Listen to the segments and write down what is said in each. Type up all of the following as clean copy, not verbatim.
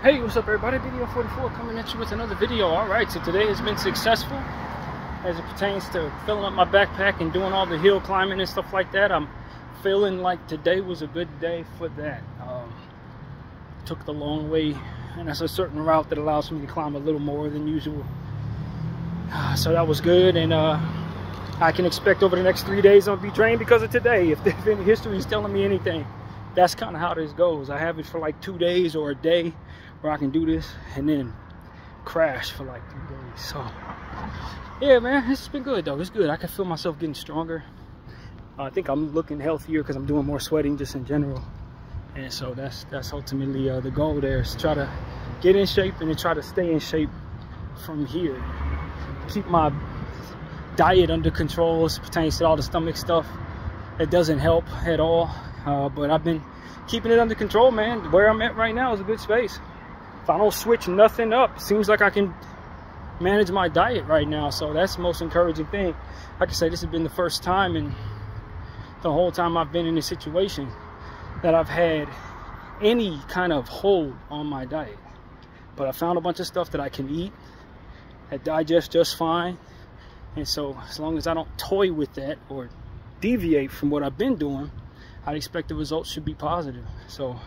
Hey, what's up everybody? Bdf 44 coming at you with another video. Alright, so today has been successful as it pertains to filling up my backpack and doing all the hill climbing and stuff like that. I'm feeling like today was a good day for that. Took the long way, and that's a certain route that allows me to climb a little more than usual. So that was good, and I can expect over the next 3 days I'll be drained because of today. If history is telling me anything, that's kind of how this goes. I have it for like 2 days or a day where I can do this and then crash for like 3 days. So yeah, man, it's been good though. It's good. I can feel myself getting stronger. I think I'm looking healthier because I'm doing more sweating just in general, and so that's ultimately the goal there, is to try to get in shape and then try to stay in shape from here. Keep my diet under control as it pertains to all the stomach stuff. It doesn't help at all, but I've been keeping it under control, man. Where I'm at right now is a good space. If I don't switch nothing up, it seems like I can manage my diet right now. So that's the most encouraging thing. Like I say, this has been the first time in the whole time I've been in this situation that I've had any kind of hold on my diet. But I found a bunch of stuff that I can eat that digests just fine. And so as long as I don't toy with that or deviate from what I've been doing, I'd expect the results should be positive. So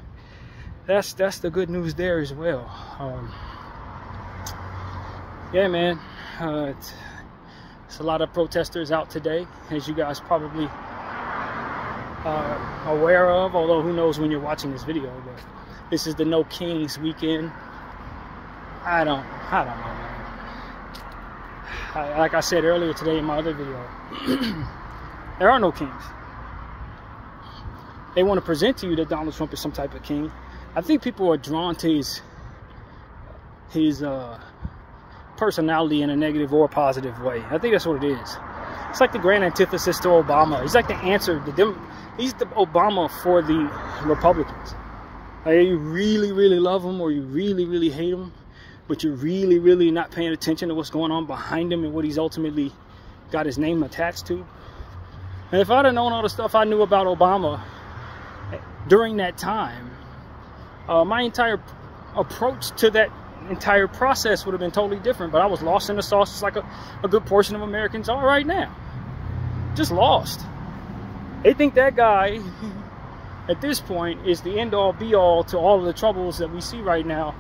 that's the good news there as well. Yeah, man, it's a lot of protesters out today, as you guys probably are aware of, although who knows when you're watching this video. But this is the No Kings weekend. I don't know, man. Like I said earlier today in my other video, there are no kings. They want to present to you that Donald Trump is some type of king. I think people are drawn to his personality in a negative or positive way. I think that's what it is. It's like the grand antithesis to Obama. He's like the answer to them. He's the Obama for the Republicans. Like, you really, really love him, or you really, really hate him, but you're really, really not paying attention to what's going on behind him and what he's ultimately got his name attached to. And if I'd have known all the stuff I knew about Obama during that time, my entire approach to that entire process would have been totally different. But I was lost in the sauce, just like a good portion of Americans are right now. Just lost. They think that guy, at this point, is the end-all, be-all to all of the troubles that we see right now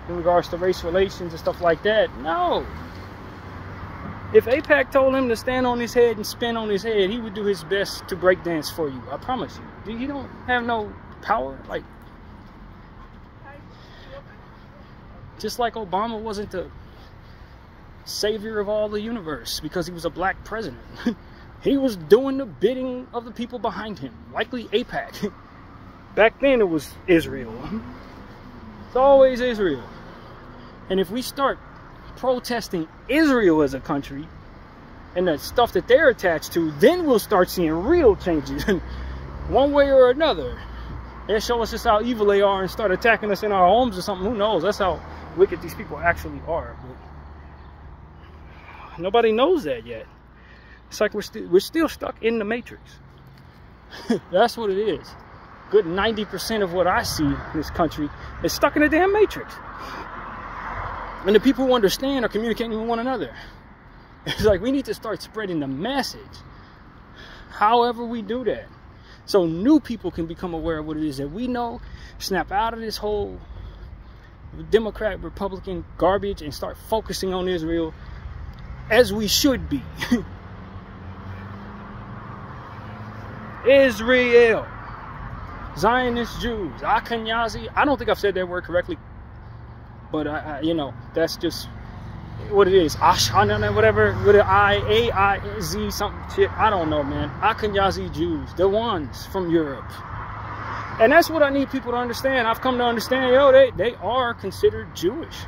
in regards to race relations and stuff like that. No. If AIPAC told him to stand on his head and spin on his head, he would do his best to break dance for you. I promise you. You don't have no power. Like, just like Obama wasn't the savior of all the universe because he was a black president. He was doing the bidding of the people behind him. Likely AIPAC. Back then it was Israel. It's always Israel. And if we start protesting Israel as a country and the stuff that they're attached to, then we'll start seeing real changes. One way or another. They'll show us just how evil they are and start attacking us in our homes or something. Who knows? That's how wicked these people actually are. But nobody knows that yet. It's like we're still stuck in the Matrix. That's what it is. Good 90% of what I see in this country is stuck in the damn Matrix. And the people who understand are communicating with one another. It's like we need to start spreading the message. However we do that, so new people can become aware of what it is that we know, snap out of this whole Democrat, Republican garbage and start focusing on Israel as we should be. Israel. Zionist Jews. Akanyazi. I don't think I've said that word correctly. But, you know, that's just what it is. Ashana, whatever, with an I-A-I-Z, something shit. I don't know, man. Akanyazi Jews. The ones from Europe. And that's what I need people to understand. I've come to understand, yo, they are considered Jewish.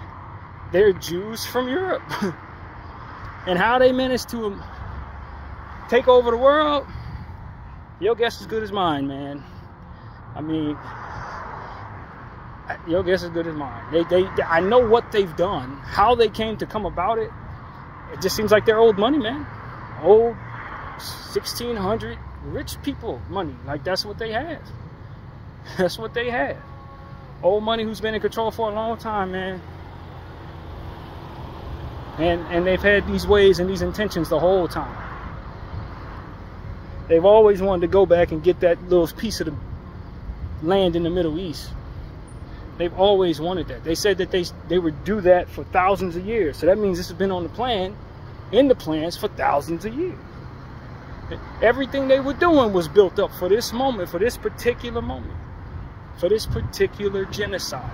They're Jews from Europe. And how they managed to take over the world, your guess is as good as mine, man. I mean, your guess is as good as mine. I know what they've done, how they came to come about it. It just seems like they're old money, man. Old 1600 rich people money. Like, that's what they had. That's what they had. Old money who's been in control for a long time, man. And they've had these ways and these intentions the whole time. They've always wanted to go back and get that little piece of the land in the Middle East. They've always wanted that. They said that they would do that for thousands of years. So that means this has been on the plan, in the plans for thousands of years. Everything they were doing was built up for this moment, for this particular moment, for this particular genocide.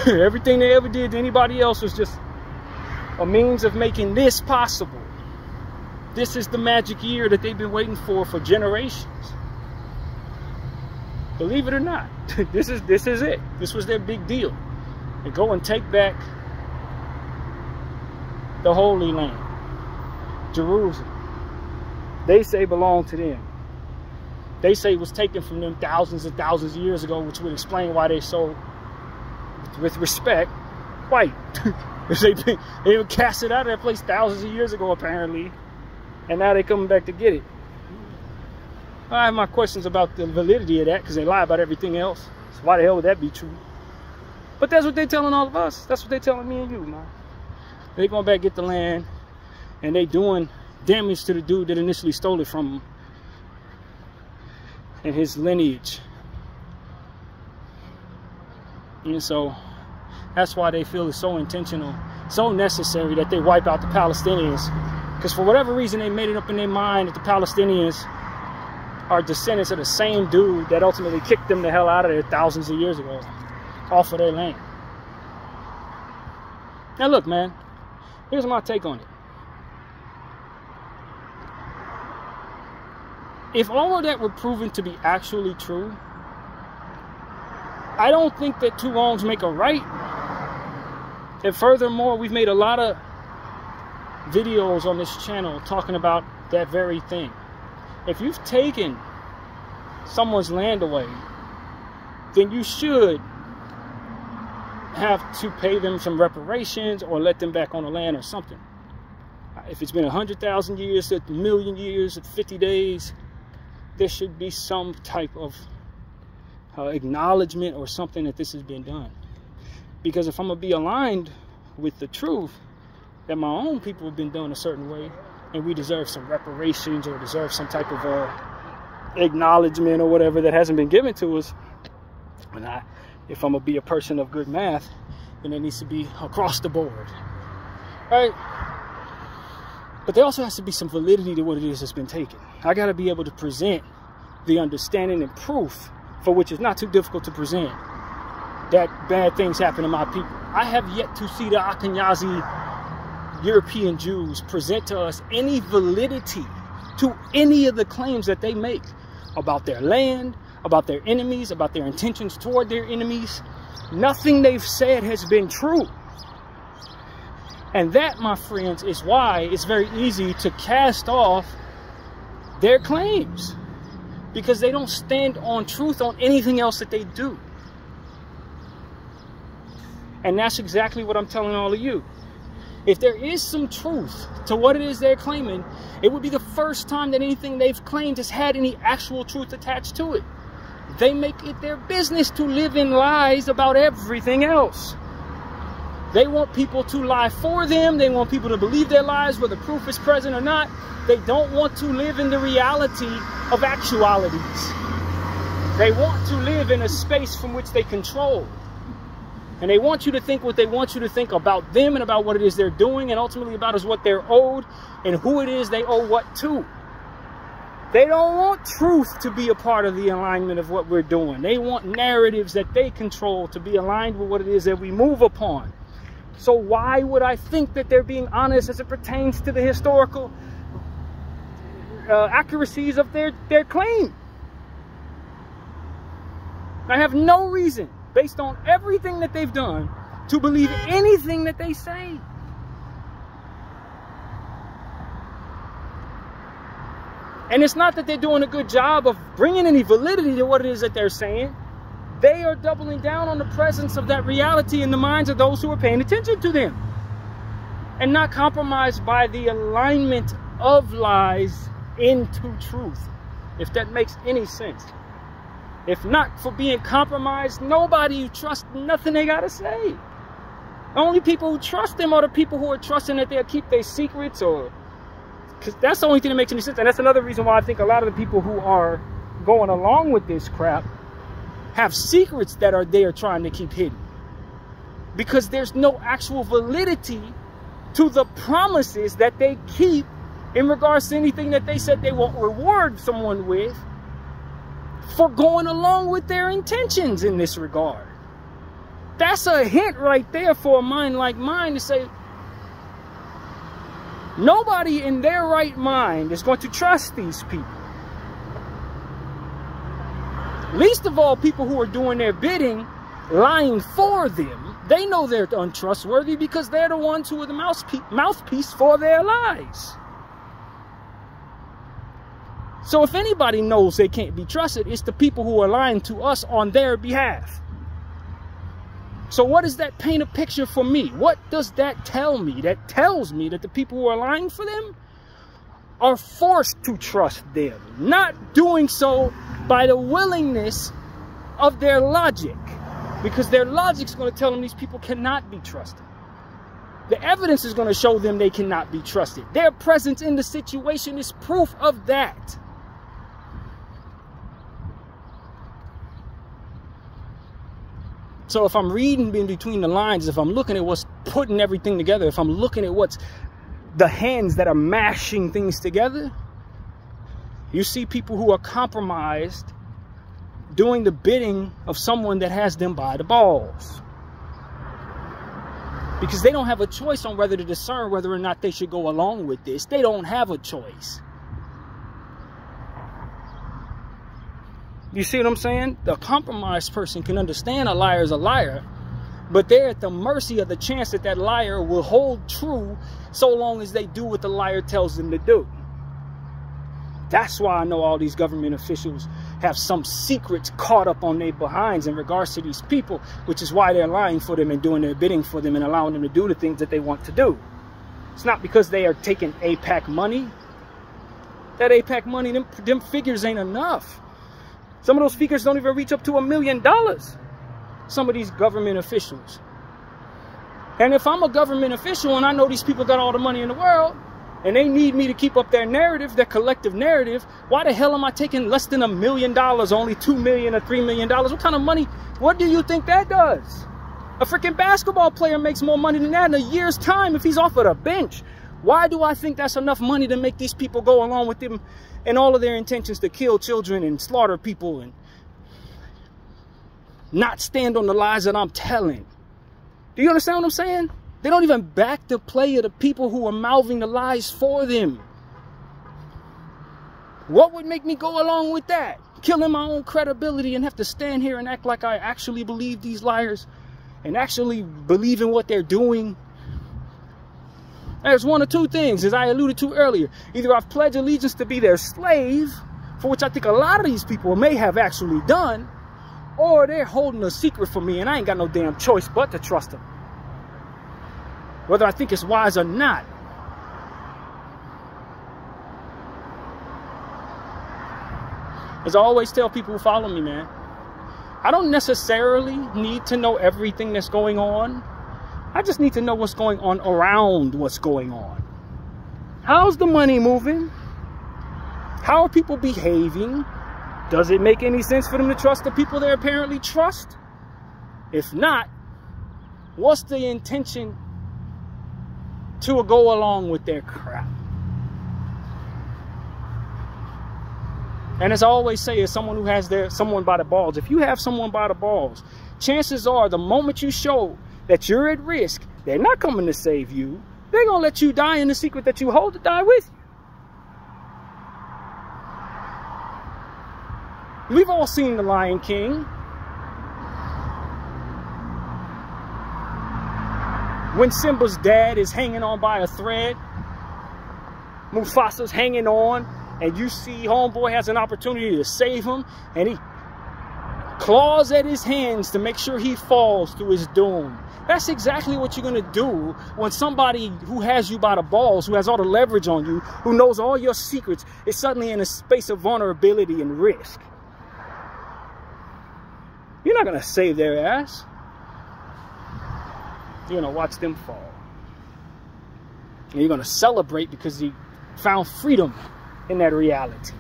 Everything they ever did to anybody else was just a means of making this possible. This is the magic year that they've been waiting for generations. Believe it or not, this is it. This was their big deal. They go and take back the Holy Land, Jerusalem. They say belonged to them. They say it was taken from them thousands and thousands of years ago, which would explain why they so, with respect, white. They were cast it out of that place thousands of years ago, apparently, and now they're coming back to get it. I have my questions about the validity of that, because they lie about everything else. So why the hell would that be true? But that's what they're telling all of us. That's what they're telling me and you, man. They're going back get the land, and they doing damage to the dude that initially stole it from him and his lineage. And so that's why they feel it's so intentional, so necessary that they wipe out the Palestinians. Because for whatever reason, they made it up in their mind that the Palestinians are descendants of the same dude that ultimately kicked them the hell out of there thousands of years ago, off of their land. Now look, man, here's my take on it. If all of that were proven to be actually true, I don't think that two wrongs make a right. And furthermore, we've made a lot of videos on this channel talking about that very thing. If you've taken someone's land away, then you should have to pay them some reparations or let them back on the land or something. If it's been 100,000 years, 1,000,000 years, 50 days, there should be some type of acknowledgement or something that this has been done. Because if I'm going to be aligned with the truth that my own people have been done a certain way, and we deserve some reparations or deserve some type of acknowledgement or whatever that hasn't been given to us, and if I'm going to be a person of good math, then it needs to be across the board. Right? But there also has to be some validity to what it is that's been taken. I got to be able to present the understanding and proof, for which is not too difficult to present, that bad things happen to my people. I have yet to see the Ashkenazi European Jews present to us any validity to any of the claims that they make about their land, about their enemies, about their intentions toward their enemies. Nothing they've said has been true. And that, my friends, is why it's very easy to cast off their claims, because they don't stand on truth on anything else that they do. And that's exactly what I'm telling all of you. If there is some truth to what it is they're claiming, it would be the first time that anything they've claimed has had any actual truth attached to it. They make it their business to live in lies about everything else. They want people to lie for them. They want people to believe their lies, whether proof is present or not. They don't want to live in the reality of actualities. They want to live in a space from which they control. And they want you to think what they want you to think about them and about what it is they're doing, and ultimately about is what they're owed and who it is they owe what to. They don't want truth to be a part of the alignment of what we're doing. They want narratives that they control to be aligned with what it is that we move upon. So why would I think that they're being honest as it pertains to the historical accuracies of their claim? I have no reason, based on everything that they've done, to believe anything that they say. And it's not that they're doing a good job of bringing any validity to what it is that they're saying. They are doubling down on the presence of that reality in the minds of those who are paying attention to them, and not compromised by the alignment of lies into truth, if that makes any sense. If not for being compromised, nobody trusts nothing they gotta say. The only people who trust them are the people who are trusting that they'll keep their secrets, or because that's the only thing that makes any sense. And that's another reason why I think a lot of the people who are going along with this crap have secrets that they're trying to keep hidden, because there's no actual validity to the promises that they keep in regards to anything that they said they won't reward someone with for going along with their intentions in this regard. That's a hint right there for a mind like mine to say, nobody in their right mind is going to trust these people. Least of all people who are doing their bidding, lying for them. They know they're untrustworthy because they're the ones who are the mouthpiece for their lies. So if anybody knows they can't be trusted, it's the people who are lying to us on their behalf. So what does that paint a picture for me? What does that tell me? That tells me that the people who are lying for them are forced to trust them, not doing so by the willingness of their logic, because their logic is going to tell them these people cannot be trusted. The evidence is going to show them they cannot be trusted. Their presence in the situation is proof of that. So if I'm reading in between the lines, if I'm looking at what's putting everything together, if I'm looking at what's the hands that are mashing things together, you see people who are compromised doing the bidding of someone that has them by the balls. Because they don't have a choice on whether to discern whether or not they should go along with this. They don't have a choice. You see what I'm saying? The compromised person can understand a liar is a liar, but they're at the mercy of the chance that that liar will hold true so long as they do what the liar tells them to do. That's why I know all these government officials have some secrets caught up on their behinds in regards to these people, which is why they're lying for them and doing their bidding for them and allowing them to do the things that they want to do. It's not because they are taking APAC money. That APAC money, them figures ain't enough. Some of those figures don't even reach up to $1 million. Some of these government officials. And if I'm a government official and I know these people got all the money in the world and they need me to keep up their narrative, their collective narrative, why the hell am I taking less than $1 million, only $2 million or $3 million? What kind of money? What do you think that does? A freaking basketball player makes more money than that in a year's time if he's off of the bench. Why do I think that's enough money to make these people go along with them and all of their intentions to kill children and slaughter people and not stand on the lies that I'm telling? Do you understand what I'm saying? They don't even back the play of the people who are mouthing the lies for them. What would make me go along with that? Killing my own credibility and have to stand here and act like I actually believe these liars and actually believe in what they're doing? There's one of two things, as I alluded to earlier. Either I've pledged allegiance to be their slave, for which I think a lot of these people may have actually done, or they're holding a secret from me and I ain't got no damn choice but to trust them, whether I think it's wise or not. As I always tell people who follow me, man, I don't necessarily need to know everything that's going on. I just need to know what's going on around what's going on. How's the money moving? How are people behaving? Does it make any sense for them to trust the people they apparently trust? If not, what's the intention to go along with their crap? And as I always say, as someone who has someone by the balls, if you have someone by the balls, chances are the moment you show that you're at risk, they're not coming to save you. They're going to let you die in the secret that you hold to die with you. We've all seen The Lion King. When Simba's dad is hanging on by a thread, Mufasa's hanging on, and you see homeboy has an opportunity to save him, and he claws at his hands to make sure he falls to his doom. That's exactly what you're going to do when somebody who has you by the balls, who has all the leverage on you, who knows all your secrets, is suddenly in a space of vulnerability and risk. You're not going to save their ass. You're going to watch them fall. And you're going to celebrate because you found freedom in that reality.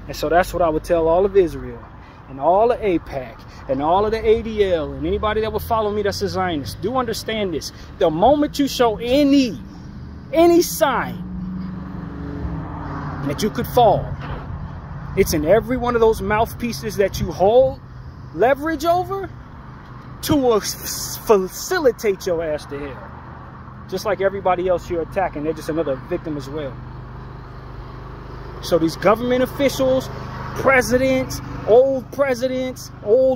And so that's what I would tell all of Israel and all of AIPAC and all of the ADL and anybody that would follow me that's a Zionist. Do understand this. The moment you show any sign that you could fall, it's in every one of those mouthpieces that you hold leverage over to facilitate your ass to hell. Just like everybody else you're attacking, they're just another victim as well. So these government officials, presidents, old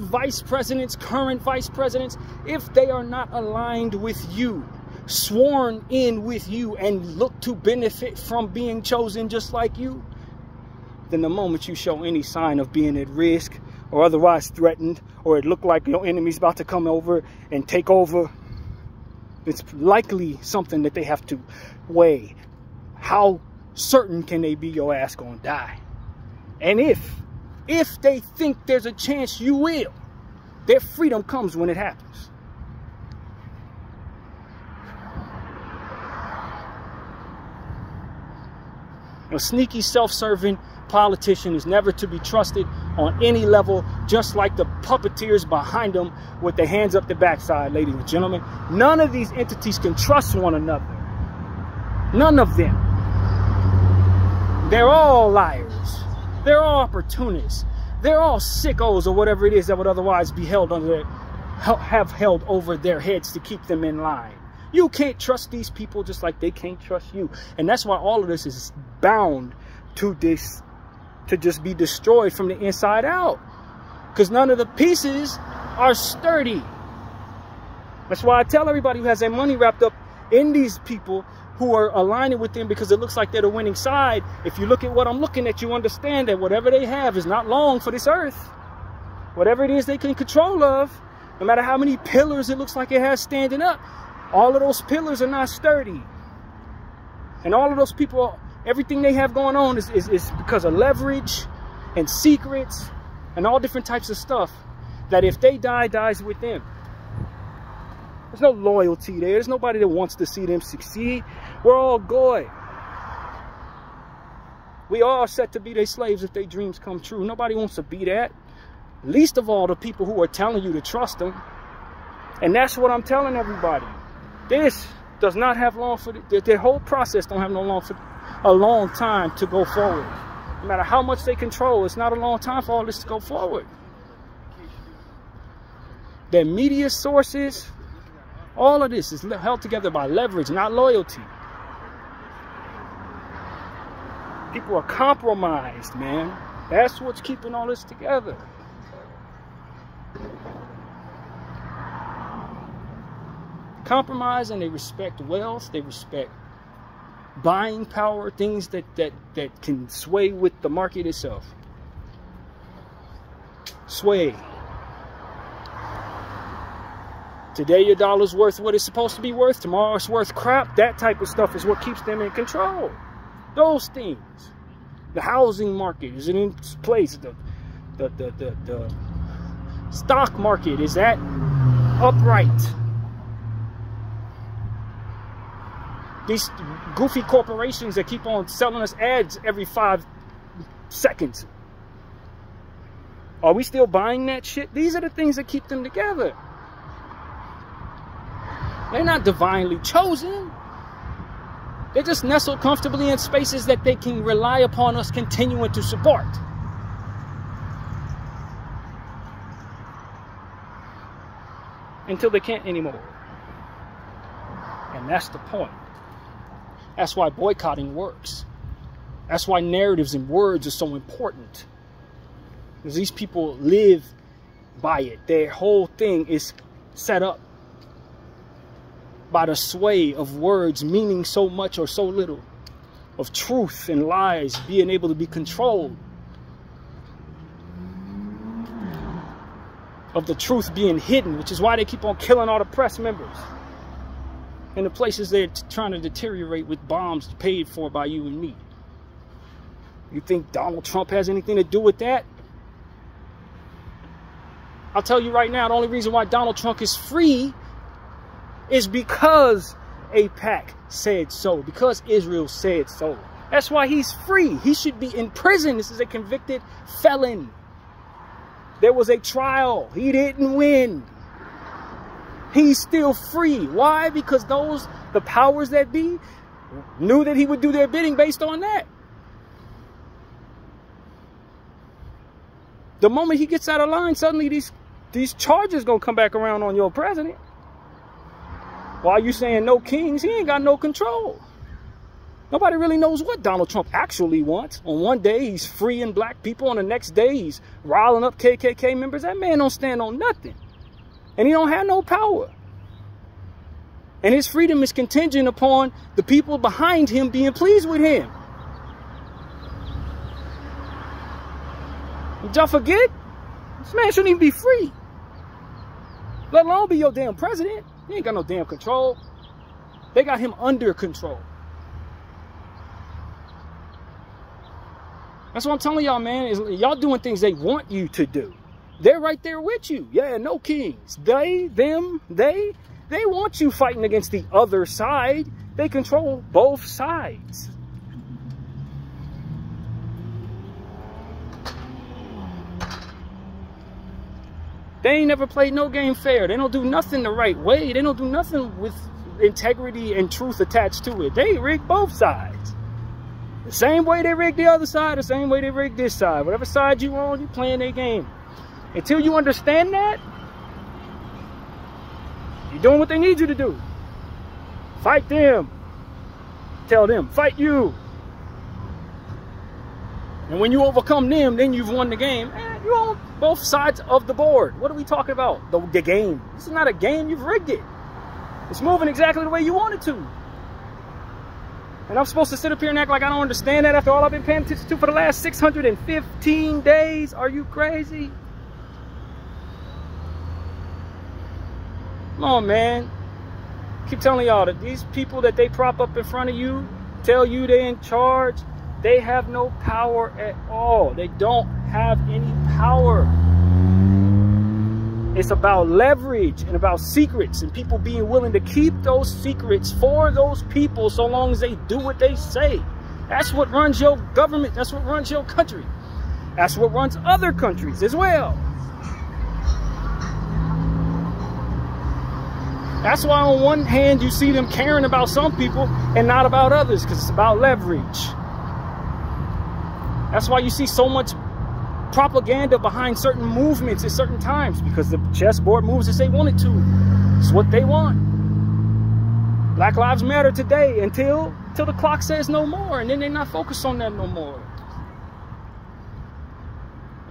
vice presidents, current vice presidents, if they are not aligned with you, sworn in with you, and look to benefit from being chosen just like you, then the moment you show any sign of being at risk or otherwise threatened, or it look like your enemy's about to come over and take over, it's likely something that they have to weigh. How certain can they be your ass gonna die? And if they think there's a chance you will, their freedom comes when it happens. A sneaky, self-serving politician is never to be trusted on any level, just like the puppeteers behind them with their hands up the backside, ladies and gentlemen. None of these entities can trust one another. None of them. They're all liars. They're all opportunists. They're all sickos or whatever it is that would otherwise be held under have held over their heads to keep them in line. You can't trust these people just like they can't trust you. And that's why all of this is bound to just be destroyed from the inside out. Because none of the pieces are sturdy. That's why I tell everybody who has their money wrapped up in these people who are aligning with them because it looks like they're the winning side. If you look at what I'm looking at, you understand that whatever they have is not long for this earth. Whatever it is they can control of, no matter how many pillars it looks like it has standing up, all of those pillars are not sturdy. And all of those people, everything they have going on is because of leverage and secrets and all different types of stuff that if they die, dies with them. There's no loyalty there. There's nobody that wants to see them succeed. We're all goy. We all are set to be their slaves if their dreams come true. Nobody wants to be that. Least of all the people who are telling you to trust them. And that's what I'm telling everybody. This does not have long for the whole process don't have a long time to go forward. No matter how much they control, it's not a long time for all this to go forward. Their media sources, all of this is held together by leverage, not loyalty. People are compromised, man. That's what's keeping all this together. Compromise, and they respect wealth, they respect buying power, things that can sway with the market itself. Sway. Today your dollar's worth what it's supposed to be worth, tomorrow it's worth crap. That type of stuff is what keeps them in control. Those things. The housing market is in its place. The stock market, is that upright? These goofy corporations that keep on selling us ads every 5 seconds. Are we still buying that shit? These are the things that keep them together. They're not divinely chosen. They're just nestled comfortably in spaces that they can rely upon us continuing to support. Until they can't anymore. And that's the point. That's why boycotting works. That's why narratives and words are so important. Because these people live by it. Their whole thing is set up by the sway of words meaning so much or so little, of truth and lies being able to be controlled, of the truth being hidden, which is why they keep on killing all the press members in the places they're trying to deteriorate with bombs paid for by you and me. You think Donald Trump has anything to do with that? I'll tell you right now, the only reason why Donald Trump is free is because AIPAC said so, because Israel said so. That's why he's free. He should be in prison. This is a convicted felon. There was a trial. He didn't win. He's still free. Why? Because the powers that be, knew that he would do their bidding based on that. The moment he gets out of line, suddenly these charges gonna come back around on your president. While you saying no kings, he ain't got no control. Nobody really knows what Donald Trump actually wants. On one day, he's freeing black people. On the next day, he's riling up KKK members. That man don't stand on nothing. And he don't have no power. And his freedom is contingent upon the people behind him being pleased with him. Did y'all forget? This man shouldn't even be free. Let alone be your damn president. He ain't got no damn control. They got him under control. That's what I'm telling y'all, man. Y'all doing things they want you to do. They're right there with you. Yeah, no kings. They want you fighting against the other side. They control both sides. They ain't never played no game fair. They don't do nothing the right way. They don't do nothing with integrity and truth attached to it. They rig both sides. The same way they rig the other side, the same way they rig this side. Whatever side you on, you playing their game. Until you understand that, you're doing what they need you to do. Fight them. Tell them, fight you. And when you overcome them, then you've won the game. You own both sides of the board. What are we talking about? The game. This is not a game. You've rigged it. It's moving exactly the way you want it to. And I'm supposed to sit up here and act like I don't understand that after all I've been paying attention to for the last 615 days? Are you crazy? Come on, man. I keep telling y'all that these people that they prop up in front of you, tell you they're in charge, they have no power at all. They don't have any power. It's about leverage and about secrets and people being willing to keep those secrets for those people so long as they do what they say. That's what runs your government. That's what runs your country. That's what runs other countries as well. That's why on one hand you see them caring about some people and not about others, because it's about leverage. That's why you see so much propaganda behind certain movements at certain times, because the chessboard moves as they want it to. It's what they want. Black Lives Matter today until the clock says no more, and then they're not focused on that no more.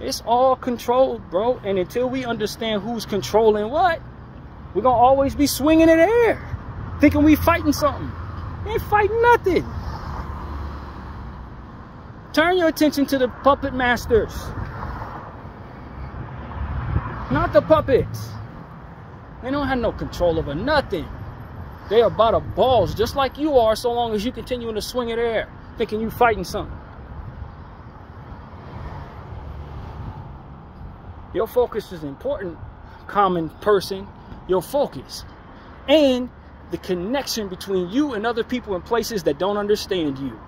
It's all controlled, bro. And until we understand who's controlling what, we're going to always be swinging in the air, thinking we fighting something. We ain't fighting nothing. Turn your attention to the puppet masters, not the puppets. They don't have no control over nothing. They are by the balls, just like you are, so long as you continue to swing in the air, thinking you fighting something. Your focus is important, common person. Your focus and the connection between you and other people in places that don't understand you.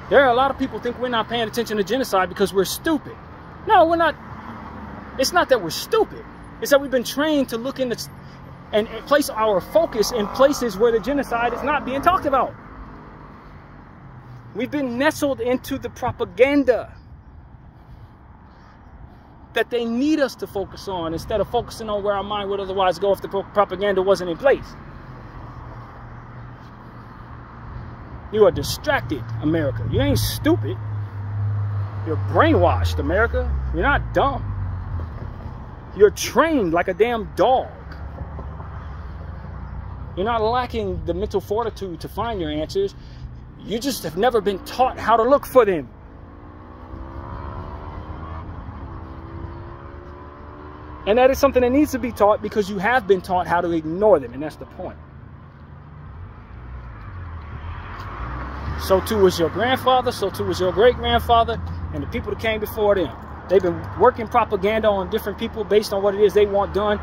There are a lot of people think we're not paying attention to genocide because we're stupid. No, we're not. It's not that we're stupid. It's that we've been trained to look in and place our focus in places where the genocide is not being talked about. We've been nestled into the propaganda that they need us to focus on, instead of focusing on where our mind would otherwise go if the propaganda wasn't in place. You are distracted, America. You ain't stupid. You're brainwashed, America. You're not dumb. You're trained like a damn dog. You're not lacking the mental fortitude to find your answers. You just have never been taught how to look for them. And that is something that needs to be taught, because you have been taught how to ignore them, and that's the point. So too was your grandfather, so too was your great-grandfather, and the people that came before them. They've been working propaganda on different people based on what it is they want done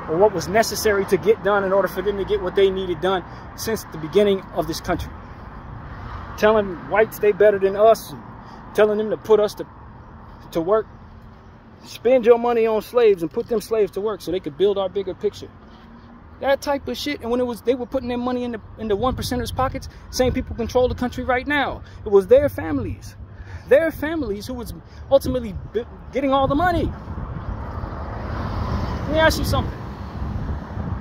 or what was necessary to get done in order for them to get what they needed done since the beginning of this country. Telling whites they better than us, and telling them to put us to work. Spend your money on slaves and put them slaves to work so they could build our bigger picture. That type of shit. And when they were putting their money in the 1%ers' pockets, same people control the country right now. It was their families who was ultimately getting all the money. Let me ask you something.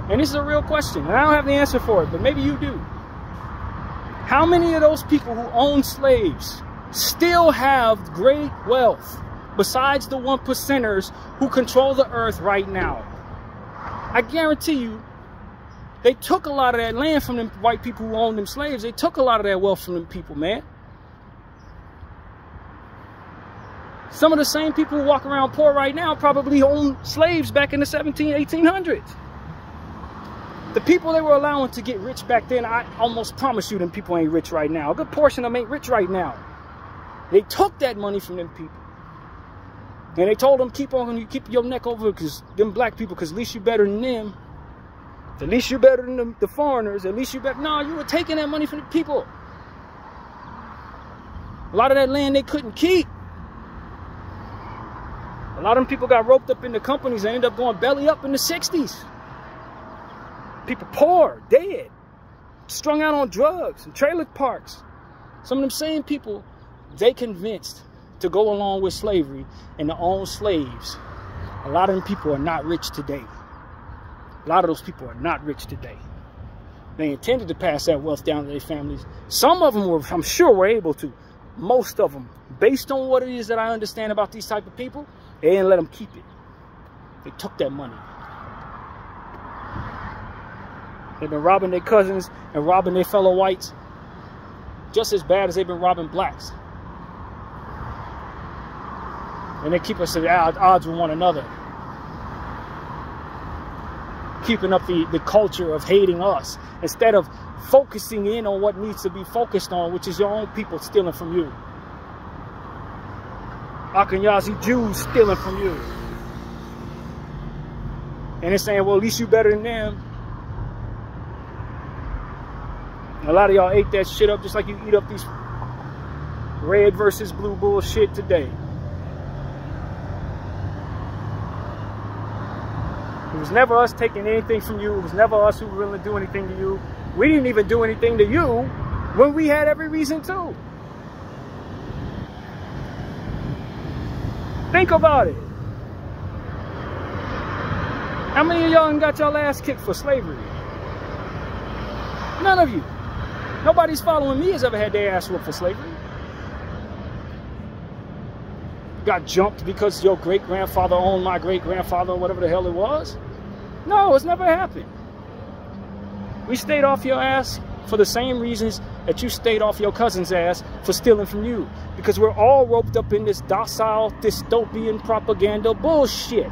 And this is a real question, and I don't have the answer for it, but maybe you do. How many of those people who own slaves still have great wealth besides the 1%ers who control the earth right now? I guarantee you, they took a lot of that land from them white people who owned them slaves. They took a lot of that wealth from them people, man. Some of the same people who walk around poor right now probably owned slaves back in the 1800s. The people they were allowing to get rich back then, I almost promise you them people ain't rich right now. A good portion of them ain't rich right now. They took that money from them people. And they told them, keep your neck over because them black people, because at least you better than them. At least you better than the foreigners. At least you better. No, you were taking that money from the people. A lot of that land they couldn't keep. A lot of them people got roped up into companies and ended up going belly up in the 60s. People poor, dead, strung out on drugs and trailer parks. Some of them same people, they convinced to go along with slavery and to own slaves. A lot of them people are not rich today. A lot of those people are not rich today. They intended to pass that wealth down to their families. Some of them were, I'm sure, were able to. Most of them, based on what it is that I understand about these type of people, they didn't let them keep it. They took that money. They've been robbing their cousins and robbing their fellow whites just as bad as they've been robbing blacks. And they keep us at odds with one another. Keeping up the culture of hating us instead of focusing in on what needs to be focused on, which is your own people stealing from you. Ashkenazi Jews stealing from you. And they're saying, well, at least you better than them. A lot of y'all ate that shit up just like you eat up these red versus blue bullshit today. It was never us taking anything from you. It was never us who were willing to do anything to you. We didn't even do anything to you when we had every reason to. Think about it. How many of y'all got y'all ass kicked for slavery? None of you. Nobody's following me has ever had their ass whooped for slavery. Got jumped because your great-grandfather owned my great-grandfather or whatever the hell it was. No, it's never happened. We stayed off your ass for the same reasons that you stayed off your cousin's ass for stealing from you. Because we're all roped up in this docile, dystopian propaganda bullshit.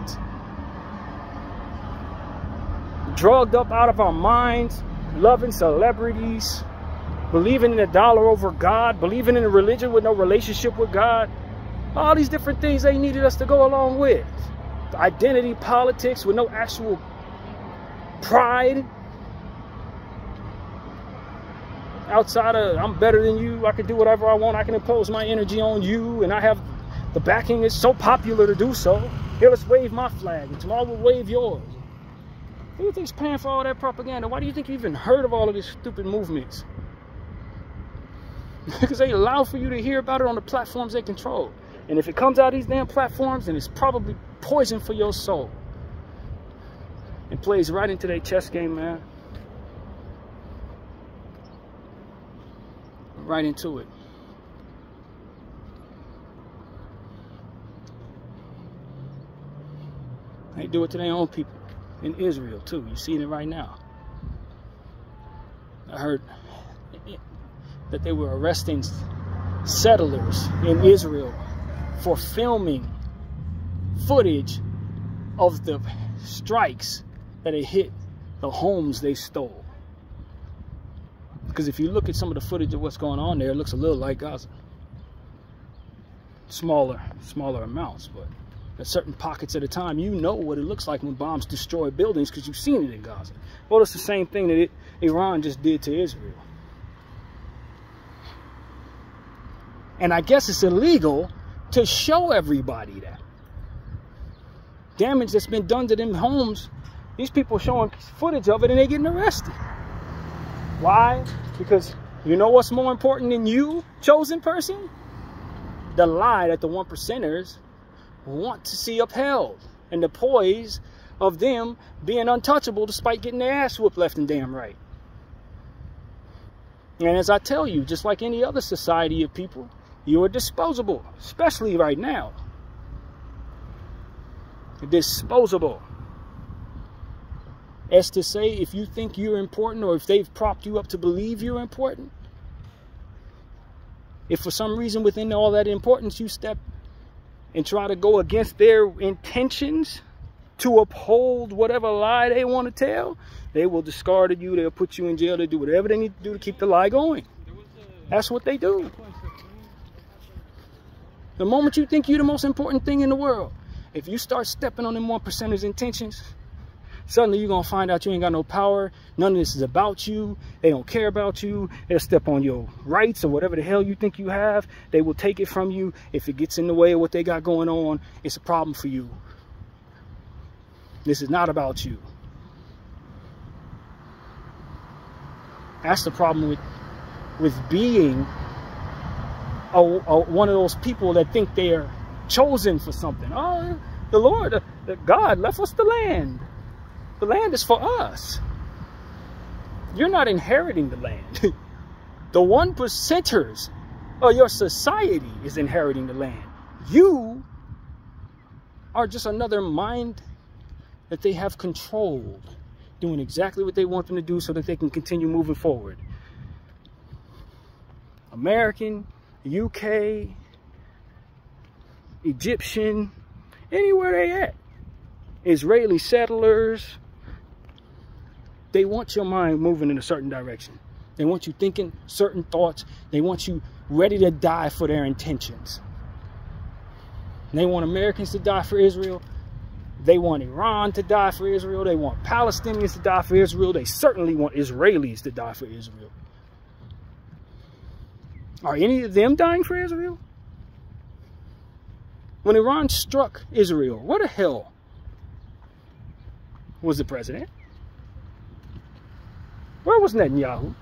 Drugged up out of our minds, loving celebrities, believing in a dollar over God, believing in a religion with no relationship with God. All these different things they needed us to go along with. Identity politics with no actual pride. Outside of, I'm better than you, I can do whatever I want, I can impose my energy on you, and I have the backing, it's so popular to do so. Here, let's wave my flag, and tomorrow we'll wave yours. Who do you think's paying for all that propaganda? Why do you think you even heard of all of these stupid movements? Because they allow for you to hear about it on the platforms they control. And if it comes out of these damn platforms, then it's probably poison for your soul. It plays right into their chess game, man. Right into it. They do it to their own people. In Israel, too. You're seeing it right now. I heard that they were arresting settlers in Israel for filming footage of the strikes that had hit the homes they stole. Because if you look at some of the footage of what's going on there, it looks a little like Gaza. smaller amounts, but at certain pockets at a time, you know what it looks like when bombs destroy buildings because you've seen it in Gaza. Well, it's the same thing that Iran just did to Israel. And I guess it's illegal to show everybody that damage that's been done to them homes. These people showing footage of it and they getting arrested. Why? Because you know what's more important than you, chosen person? The lie that the 1%ers want to see upheld, and the poise of them being untouchable despite getting their ass whooped left and damn right. And as I tell you, just like any other society of people, you are disposable, especially right now. Disposable. As to say, if you think you're important, or if they've propped you up to believe you're important, if for some reason within all that importance you step and try to go against their intentions to uphold whatever lie they want to tell, they will discard you, they'll put you in jail, they'll do whatever they need to do to keep the lie going. That's what they do. The moment you think you're the most important thing in the world, if you start stepping on them 1%ers' intentions, suddenly you're going to find out you ain't got no power. None of this is about you. They don't care about you. They'll step on your rights or whatever the hell you think you have. They will take it from you. If it gets in the way of what they got going on, it's a problem for you. This is not about you. That's the problem with being one of those people that think they are chosen for something. Oh, the Lord, the God left us the land. The land is for us. You're not inheriting the land. The 1%ers of your society is inheriting the land. You are just another mind that they have controlled, doing exactly what they want them to do so that they can continue moving forward. American, UK, Egyptian, anywhere they at. Israeli settlers. They want your mind moving in a certain direction. They want you thinking certain thoughts. They want you ready to die for their intentions. They want Americans to die for Israel. They want Iran to die for Israel. They want Palestinians to die for Israel. They certainly want Israelis to die for Israel. Are any of them dying for Israel? When Iran struck Israel, where the hell was the president? Where was Netanyahu?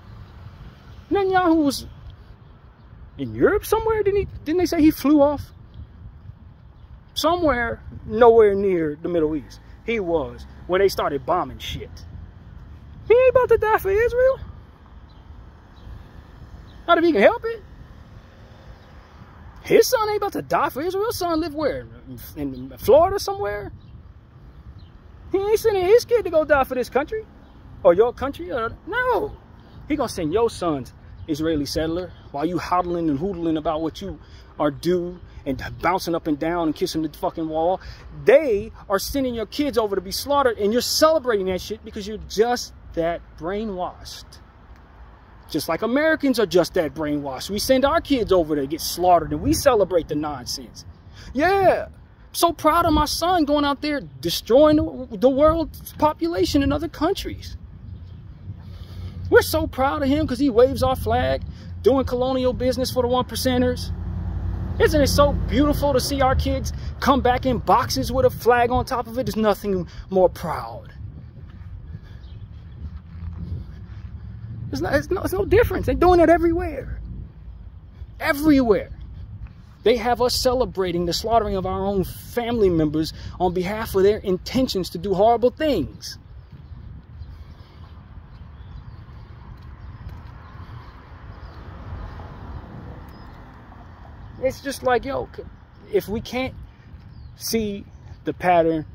Netanyahu was in Europe somewhere. Didn't they say he flew off? Somewhere, nowhere near the Middle East. He was when they started bombing shit. He ain't about to die for Israel. Not if he can help it. His son ain't about to die for Israel. His son live where? In Florida somewhere? He ain't sending his kid to go die for this country. Or your country? No. He gonna send your son's Israeli settler while you hoddling and hoodling about what you are due and bouncing up and down and kissing the fucking wall. They are sending your kids over to be slaughtered, and you're celebrating that shit because you're just that brainwashed. Just like Americans are just that brainwashed. We send our kids over to get slaughtered and we celebrate the nonsense. Yeah. So proud of my son going out there destroying the world's population in other countries. We're so proud of him because he waves our flag, doing colonial business for the 1%ers. Isn't it so beautiful to see our kids come back in boxes with a flag on top of it? There's nothing more proud. It's no difference. They're doing it everywhere. Everywhere. They have us celebrating the slaughtering of our own family members on behalf of their intentions to do horrible things. It's just like, yo, if we can't see the pattern,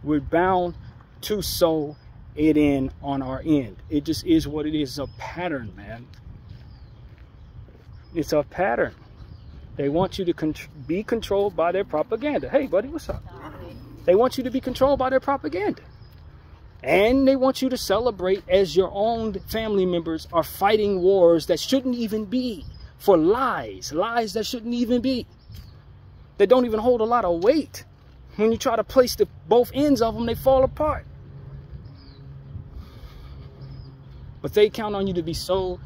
we're bound to sow it in on our end. It just is what it is. It's a pattern, man. It's a pattern. They want you to be controlled by their propaganda. Hey, buddy, what's up? They want you to be controlled by their propaganda. And they want you to celebrate as your own family members are fighting wars that shouldn't even be, for lies that shouldn't even be. that don't even hold a lot of weight. When you try to place both ends of them, they fall apart. But they count on you to be so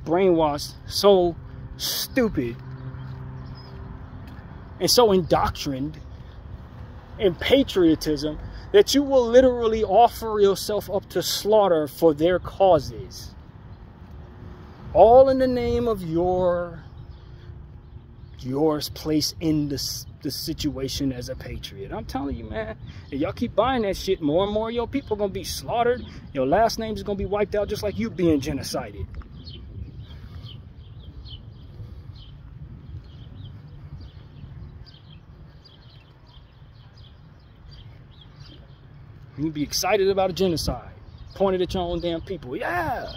brainwashed, so stupid, and so indoctrined in patriotism that you will literally offer yourself up to slaughter for their causes. All in the name of yours place in the situation as a patriot. I'm telling you, man, if y'all keep buying that shit, more and more of your people are going to be slaughtered. Your last name is going to be wiped out just like you being genocided. You be excited about a genocide, pointed at your own damn people. Yeah,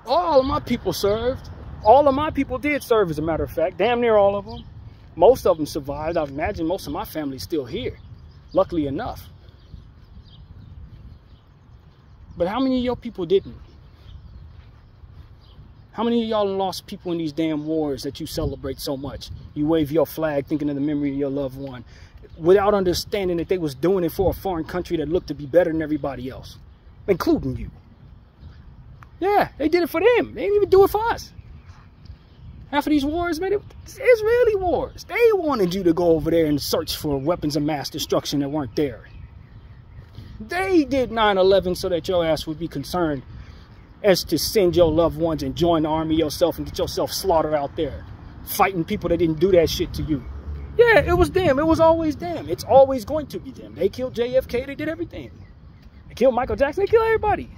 all of my people served. All of my people did serve, as a matter of fact. Damn near all of them. Most of them survived. I imagine most of my family's still here, luckily enough. But how many of your people didn't? How many of y'all lost people in these damn wars that you celebrate so much? You wave your flag thinking of the memory of your loved one, without understanding that they was doing it for a foreign country that looked to be better than everybody else, including you. Yeah, they did it for them. They didn't even do it for us. Half of these wars, man, it's Israeli wars. They wanted you to go over there and search for weapons of mass destruction that weren't there. They did 9/11 so that your ass would be concerned as to send your loved ones and join the army yourself and get yourself slaughtered out there, fighting people that didn't do that shit to you. Yeah, it was them. It was always them. It's always going to be them. They killed JFK. They did everything. They killed Michael Jackson. They killed everybody.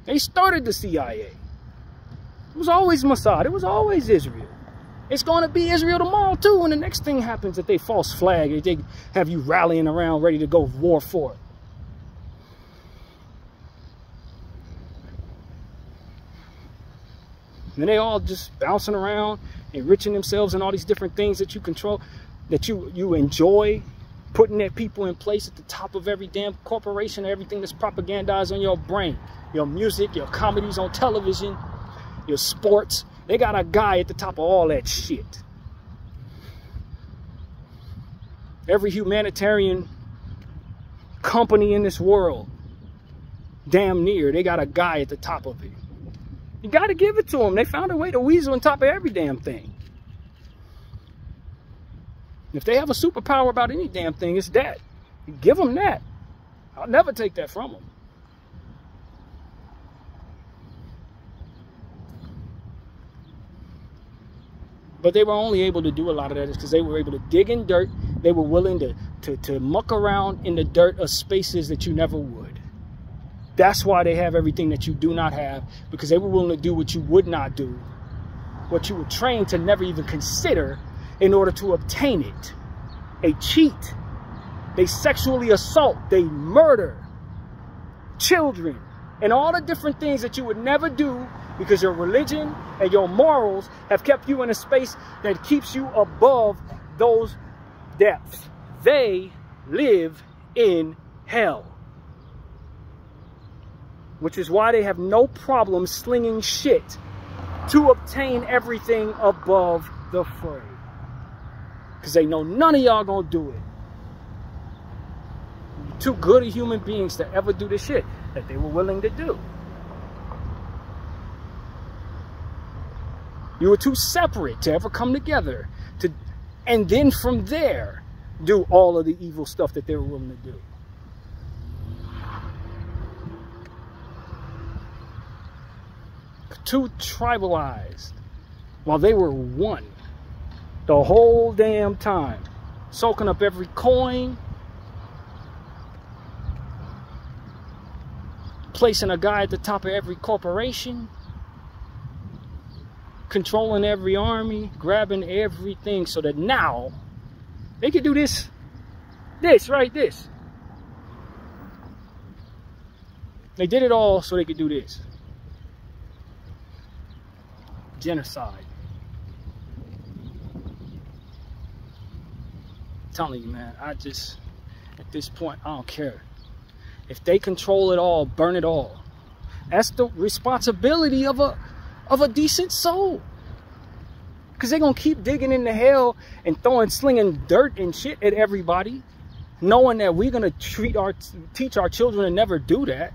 They started the CIA. It was always Mossad. It was always Israel. It's going to be Israel tomorrow, too, when the next thing happens that they false flag, that they have you rallying around ready to go war for it. And they all just bouncing around, enriching themselves in all these different things that you control, that you enjoy, putting their people in place at the top of every damn corporation, everything that's propagandized on your brain, your music, your comedies on television, your sports. They got a guy at the top of all that shit. Every humanitarian company in this world, damn near, they got a guy at the top of it. You got to give it to them. They found a way to weasel on top of every damn thing. If they have a superpower about any damn thing, it's that. You give them that. I'll never take that from them. But they were only able to do a lot of that because they were able to dig in dirt. They were willing to muck around in the dirt of spaces that you never would. That's why they have everything that you do not have, because they were willing to do what you would not do, what you were trained to never even consider in order to obtain it. They cheat. They sexually assault. They murder children and all the different things that you would never do because your religion and your morals have kept you in a space that keeps you above those depths. They live in hell. Which is why they have no problem slinging shit to obtain everything above the fray. Because they know none of y'all gonna do it. You're too good of human beings to ever do the shit that they were willing to do. You were too separate to ever come together and then from there do all of the evil stuff that they were willing to do. Too tribalized while they were one the whole damn time, soaking up every coin, placing a guy at the top of every corporation, controlling every army, grabbing everything so that now they could do this. They did it all so they could do this. Genocide. I'm telling you, man, at this point, I don't care. If they control it all, burn it all. That's the responsibility of a decent soul. Because they're going to keep digging into hell and slinging dirt and shit at everybody, knowing that we're going to teach our children to never do that.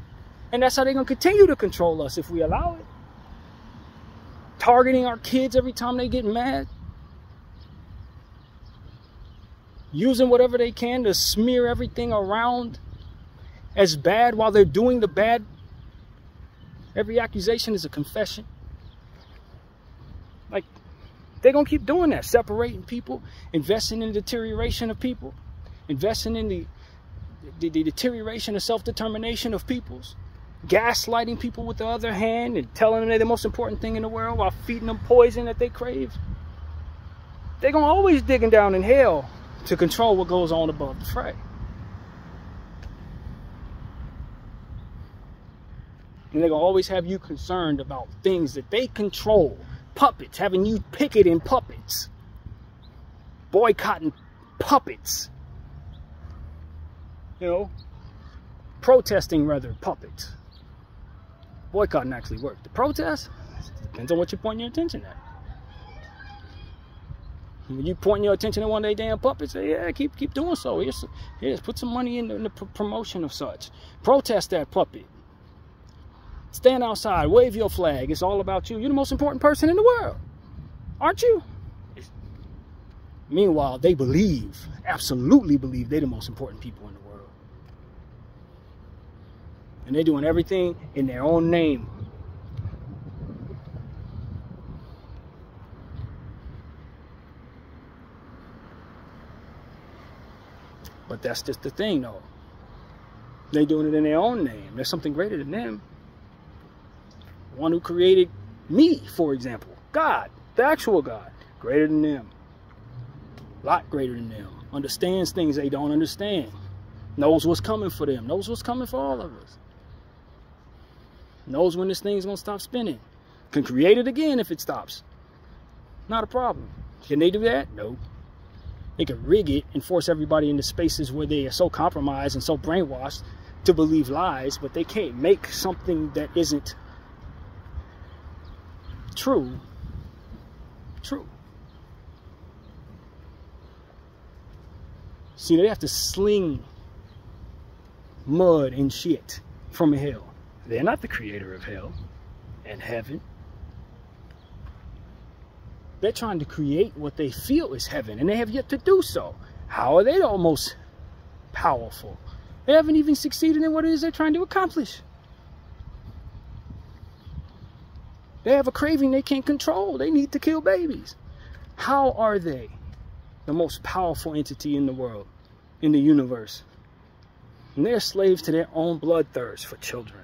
And that's how they're going to continue to control us if we allow it. Targeting our kids every time they get mad. Using whatever they can to smear everything around as bad while they're doing the bad. Every accusation is a confession. Like, they're going to keep doing that. Separating people, investing in the deterioration of people, investing in the deterioration of self-determination of peoples, gaslighting people with the other hand and telling them they're the most important thing in the world while feeding them poison that they crave. They're going to always digging down in hell to control what goes on above the fray. And they're going to always have you concerned about things that they control. Puppets, having you picketing puppets. Boycotting puppets. You know, protesting rather, puppets. Boycotting actually works. The protest depends on what you're pointing your attention at. When you pointing your attention at one of they damn puppets, say, yeah, keep doing so. Here's put some money in the promotion of such. Protest that puppet. Stand outside, wave your flag. It's all about you. You're the most important person in the world, aren't you? Meanwhile, they absolutely believe they're the most important people in the world. And they're doing everything in their own name. But that's just the thing, though. They're doing it in their own name. There's something greater than them. One who created me, for example. God, the actual God. Greater than them. A lot greater than them. Understands things they don't understand. Knows what's coming for them. Knows what's coming for all of us. Knows when this thing's going to stop spinning. Can create it again if it stops. Not a problem. Can they do that? No. They can rig it and force everybody into spaces where they are so compromised and so brainwashed to believe lies, but they can't make something that isn't true. See, they have to sling mud and shit from hell. They're not the creator of hell and heaven. They're trying to create what they feel is heaven, and they have yet to do so. How are they the most powerful? They haven't even succeeded in what it is they're trying to accomplish. They have a craving they can't control. They need to kill babies. How are they the most powerful entity in the world, in the universe? And they're slaves to their own bloodthirst for children.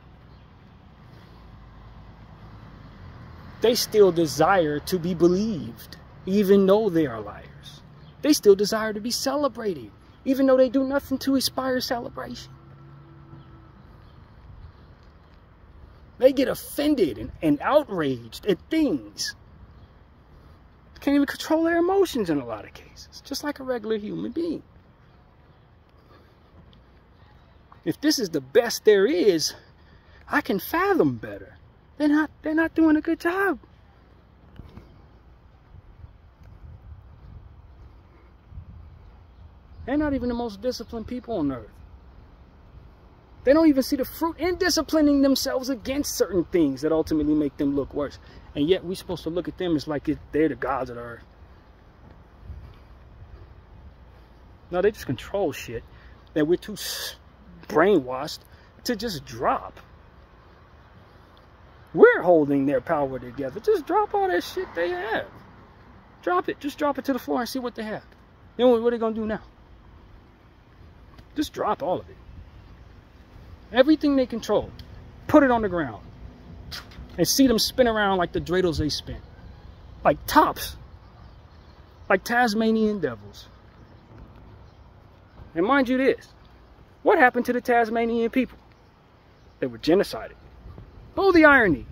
They still desire to be believed, even though they are liars. They still desire to be celebrated, even though they do nothing to inspire celebration. They get offended and outraged at things. They can't even control their emotions in a lot of cases, just like a regular human being. If this is the best there is, I can fathom better. They're not doing a good job. They're not even the most disciplined people on earth. They don't even see the fruit in disciplining themselves against certain things that ultimately make them look worse. And yet we're supposed to look at them as like they're the gods of the earth. No, they just control shit that we're too brainwashed to just drop. We're holding their power together. Just drop all that shit they have. Drop it. Just drop it to the floor and see what they have. Then what are they going to do now? Just drop all of it. Everything they control. Put it on the ground. And see them spin around like the dreidels they spin. Like tops. Like Tasmanian devils. And mind you this. What happened to the Tasmanian people? They were genocided. Oh, the irony.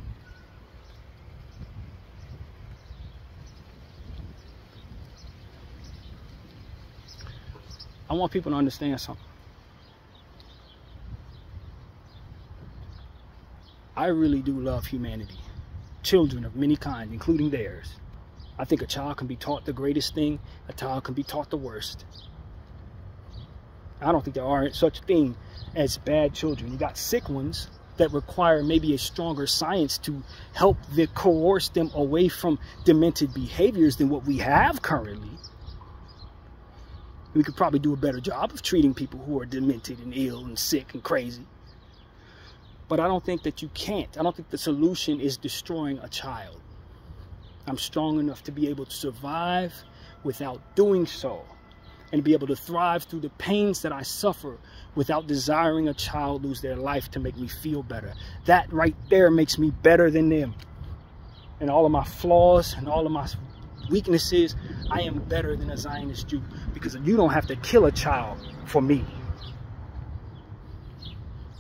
I want people to understand something. I really do love humanity. Children of many kinds, including theirs. I think a child can be taught the greatest thing. A child can be taught the worst. I don't think there are such thing as bad children. You got sick ones that require maybe a stronger science to help coerce them away from demented behaviors than what we have currently. We could probably do a better job of treating people who are demented and ill and sick and crazy. But I don't think that you can't. I don't think the solution is destroying a child. I'm strong enough to be able to survive without doing so, and be able to thrive through the pains that I suffer without desiring a child lose their life to make me feel better. That right there makes me better than them. And all of my flaws and all of my weaknesses, I am better than a Zionist Jew, because you don't have to kill a child for me.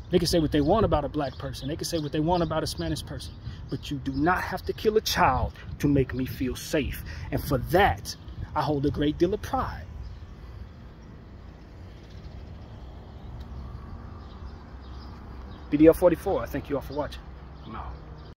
They can say what they want about a black person. They can say what they want about a Spanish person. But you do not have to kill a child to make me feel safe. And for that, I hold a great deal of pride. Bdf 44, I thank you all for watching. I'm out.